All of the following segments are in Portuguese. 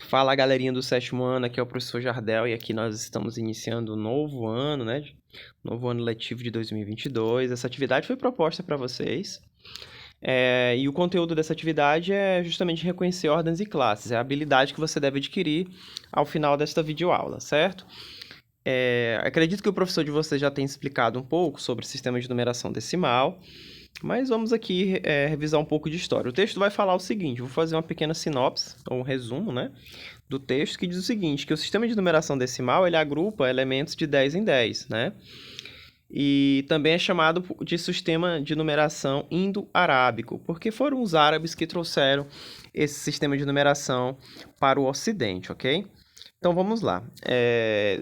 Fala, galerinha do sétimo ano, aqui é o professor Jardel e aqui nós estamos iniciando um novo ano, né? Novo ano letivo de 2022. Essa atividade foi proposta para vocês. E o conteúdo dessa atividade é justamente reconhecer ordens e classes. É a habilidade que você deve adquirir ao final desta videoaula, certo? Acredito que o professor de vocês já tenha explicado um pouco sobre o sistema de numeração decimal, mas vamos aqui revisar um pouco de história. O texto vai falar o seguinte, vou fazer uma pequena sinopse, ou um resumo, né, do texto, que diz o seguinte, que o sistema de numeração decimal, ele agrupa elementos de 10 em 10, né, e também é chamado de sistema de numeração indo-arábico, porque foram os árabes que trouxeram esse sistema de numeração para o ocidente, ok? Então, vamos lá.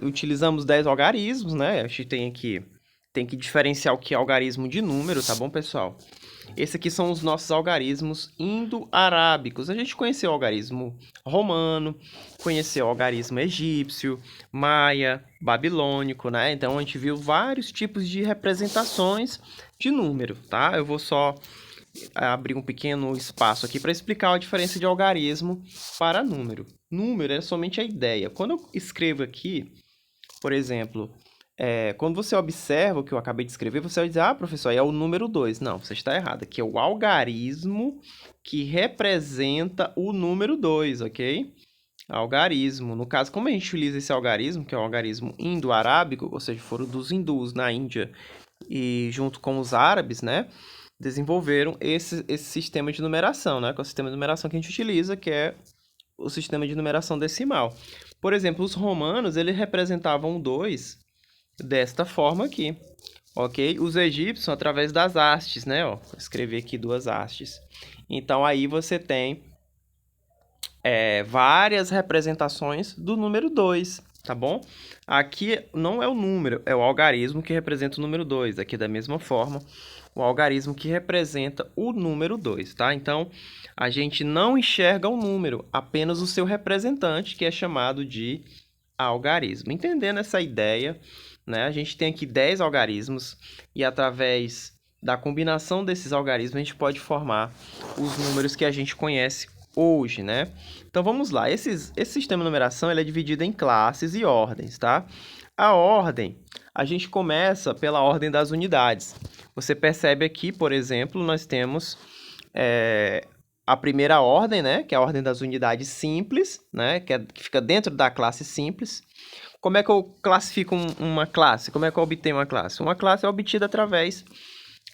Utilizamos 10 algarismos, né? A gente tem que diferenciar o que é algarismo de número, tá bom, pessoal? Esses aqui são os nossos algarismos indo-arábicos. A gente conheceu o algarismo romano, conheceu o algarismo egípcio, maia, babilônico, né? Então, a gente viu vários tipos de representações de número, tá? Eu vou só abrir um pequeno espaço aqui para explicar a diferença de algarismo para número. Número é somente a ideia. Quando eu escrevo aqui, por exemplo, quando você observa o que eu acabei de escrever, você vai dizer, ah, professor, aí é o número 2. Não, você está errado. Aqui é o algarismo que representa o número 2, ok? Algarismo. No caso, como a gente utiliza esse algarismo, que é o algarismo indo-arábico, ou seja, foram dos hindus na Índia e junto com os árabes, né? Desenvolveram esse sistema de numeração, né? Que é o sistema de numeração que a gente utiliza, que é o sistema de numeração decimal. Por exemplo, os romanos, eles representavam o 2 desta forma aqui, ok? Os egípcios, através das hastes, né? Ó, vou escrever aqui duas hastes. Então, aí você tem várias representações do número 2, tá bom? Aqui não é o número, é o algarismo que representa o número 2. Aqui, da mesma forma, o algarismo que representa o número 2, tá? Então, a gente não enxerga o número, apenas o seu representante, que é chamado de algarismo. Entendendo essa ideia, né? A gente tem aqui 10 algarismos e através da combinação desses algarismos a gente pode formar os números que a gente conhece hoje, né? Então vamos lá. Esse sistema de numeração ele é dividido em classes e ordens, tá? A ordem, a gente começa pela ordem das unidades. Você percebe aqui, por exemplo, nós temos a primeira ordem, né? Que é a ordem das unidades simples, né? Que fica dentro da classe simples. Como é que eu classifico uma classe? Como é que eu obtenho uma classe? Uma classe é obtida através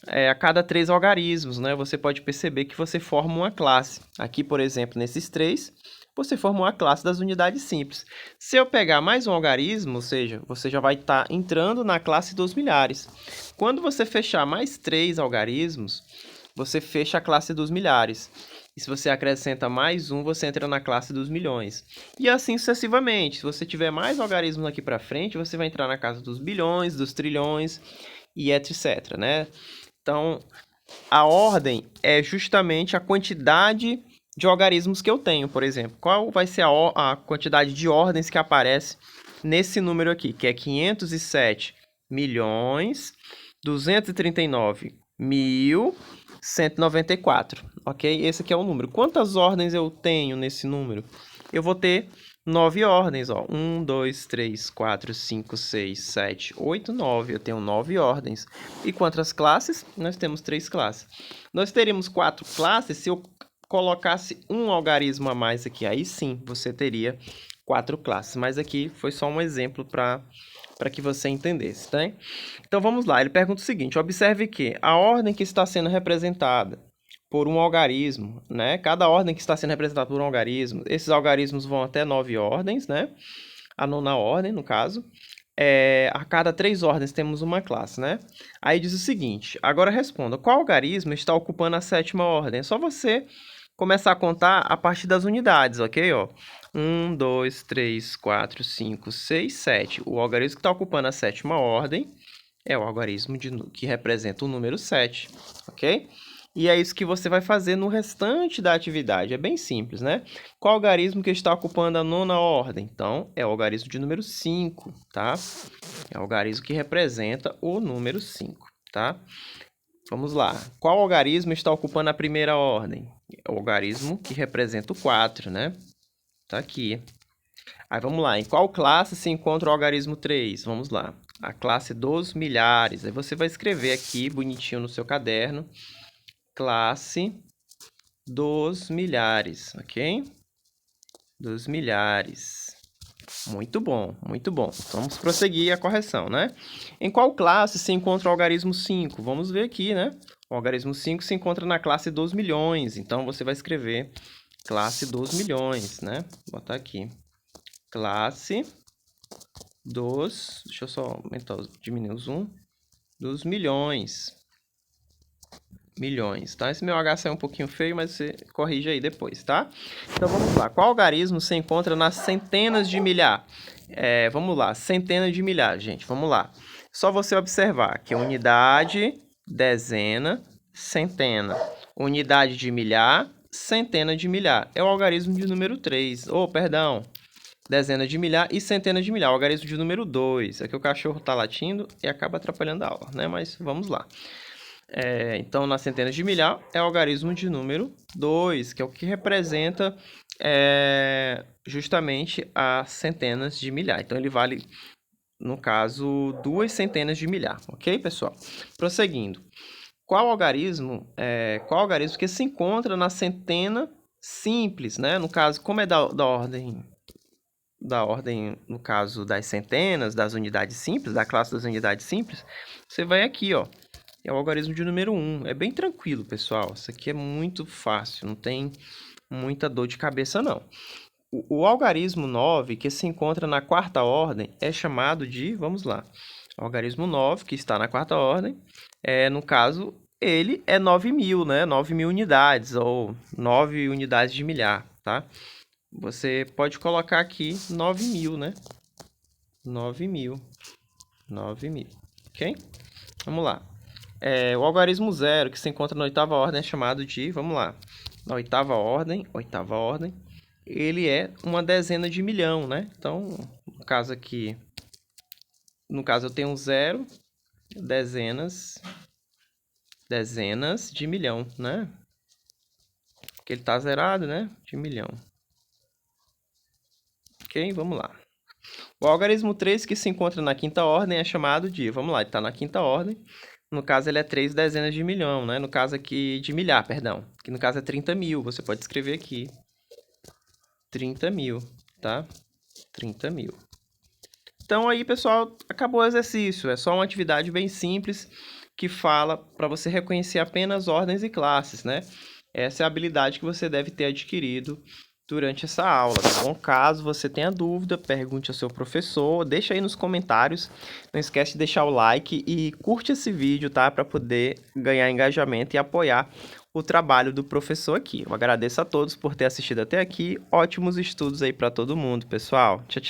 a cada 3 algarismos, né? Você pode perceber que você forma uma classe. Aqui, por exemplo, nesses 3, você forma uma classe das unidades simples. Se eu pegar mais um algarismo, ou seja, você já vai estar entrando na classe dos milhares. Quando você fechar mais 3 algarismos, você fecha a classe dos milhares. E se você acrescenta mais um, você entra na classe dos milhões. E assim sucessivamente. Se você tiver mais algarismos aqui para frente, você vai entrar na casa dos bilhões, dos trilhões e etc, né? Então, a ordem é justamente a quantidade de algarismos que eu tenho, por exemplo. Qual vai ser a quantidade de ordens que aparece nesse número aqui, que é 507 milhões 239 mil 194, ok? Esse aqui é o número. Quantas ordens eu tenho nesse número? Eu vou ter 9 ordens, ó. 1, 2, 3, 4, 5, 6, 7, 8, 9. Eu tenho 9 ordens. E quantas classes? Nós temos 3 classes. Nós teríamos 4 classes se eu colocasse um algarismo a mais aqui. Aí sim, você teria 4 classes. Mas aqui foi só um exemplo para que você entendesse, tá? Então, vamos lá. Ele pergunta o seguinte. Observe que a ordem que está sendo representada por um algarismo, né? Cada ordem que está sendo representada por um algarismo, esses algarismos vão até 9 ordens, né? A nona ordem, no caso. A cada 3 ordens temos uma classe, né? Aí diz o seguinte, agora responda, qual algarismo está ocupando a 7ª ordem? É só você começar a contar a partir das unidades, ok? Ó, 1, 2, 3, 4, 5, 6, 7. O algarismo que está ocupando a 7ª ordem é o algarismo que representa o número 7, ok? E é isso que você vai fazer no restante da atividade. É bem simples, né? Qual algarismo que está ocupando a 9ª ordem? Então, é o algarismo de número 5, tá? É o algarismo que representa o número 5, tá? Vamos lá. Qual algarismo está ocupando a 1ª ordem? É o algarismo que representa o 4, né? Tá aqui. Aí vamos lá, em qual classe se encontra o algarismo 3? Vamos lá, a classe dos milhares. Aí você vai escrever aqui, bonitinho no seu caderno, classe dos milhares, ok? Dos milhares. Muito bom, muito bom. Vamos prosseguir a correção, né? Em qual classe se encontra o algarismo 5? Vamos ver aqui, né? O algarismo 5 se encontra na classe dos milhões. Então, você vai escrever classe dos milhões, né? Vou botar aqui. Classe dos... Deixa eu só diminuir o zoom. Dos milhões. Milhões, tá? Esse meu H saiu um pouquinho feio, mas você corrige aí depois, tá? Então, vamos lá. Qual algarismo se encontra nas centenas de milhar? Vamos lá. Centenas de milhar, gente. Vamos lá. Só você observar que unidade, dezena, centena. Unidade de milhar, centena de milhar. É o algarismo de número 3. Perdão. Dezena de milhar e centena de milhar. O algarismo de número 2. Aqui o cachorro tá latindo e acaba atrapalhando a aula, né? Mas vamos lá. Então, nas centenas de milhar, é o algarismo de número 2, que é o que representa justamente as centenas de milhar. Então, ele vale, no caso, 2 centenas de milhar, ok, pessoal? Prosseguindo. Qual algarismo que se encontra na centena simples, né? No caso, como é da ordem, no caso das centenas, das unidades simples, da classe das unidades simples, você vai aqui, ó. É o algarismo de número 1. É bem tranquilo, pessoal. Isso aqui é muito fácil, não tem muita dor de cabeça, não. O algarismo 9, que se encontra na quarta ordem, é chamado de... Vamos lá. O algarismo 9, que está na quarta ordem, no caso, ele é 9.000, né? 9.000 unidades, ou 9 unidades de milhar, tá? Você pode colocar aqui 9.000, né? 9.000. 9.000, ok? Vamos lá. O algarismo 0, que se encontra na oitava ordem, é chamado de... Vamos lá. Na oitava ordem, ele é uma dezena de milhão, né? Então, no caso aqui... No caso, eu tenho 0, dezenas de milhão, né? Porque ele tá zerado, né? De milhão. Ok? Vamos lá. O algarismo 3, que se encontra na quinta ordem, é chamado de... Vamos lá, ele está na quinta ordem. No caso, ele é 3 dezenas de milhão, né? No caso aqui, de milhar, perdão. Que no caso é 30.000. Você pode escrever aqui. 30.000, tá? 30.000. Então, aí, pessoal, acabou o exercício. É só uma atividade bem simples que fala para você reconhecer apenas ordens e classes, né? Essa é a habilidade que você deve ter adquirido durante essa aula, tá bom? Caso você tenha dúvida, pergunte ao seu professor, deixa aí nos comentários. Não esquece de deixar o like e curte esse vídeo, tá? Para poder ganhar engajamento e apoiar o trabalho do professor aqui. Eu agradeço a todos por ter assistido até aqui. Ótimos estudos aí para todo mundo, pessoal. Tchau, tchau.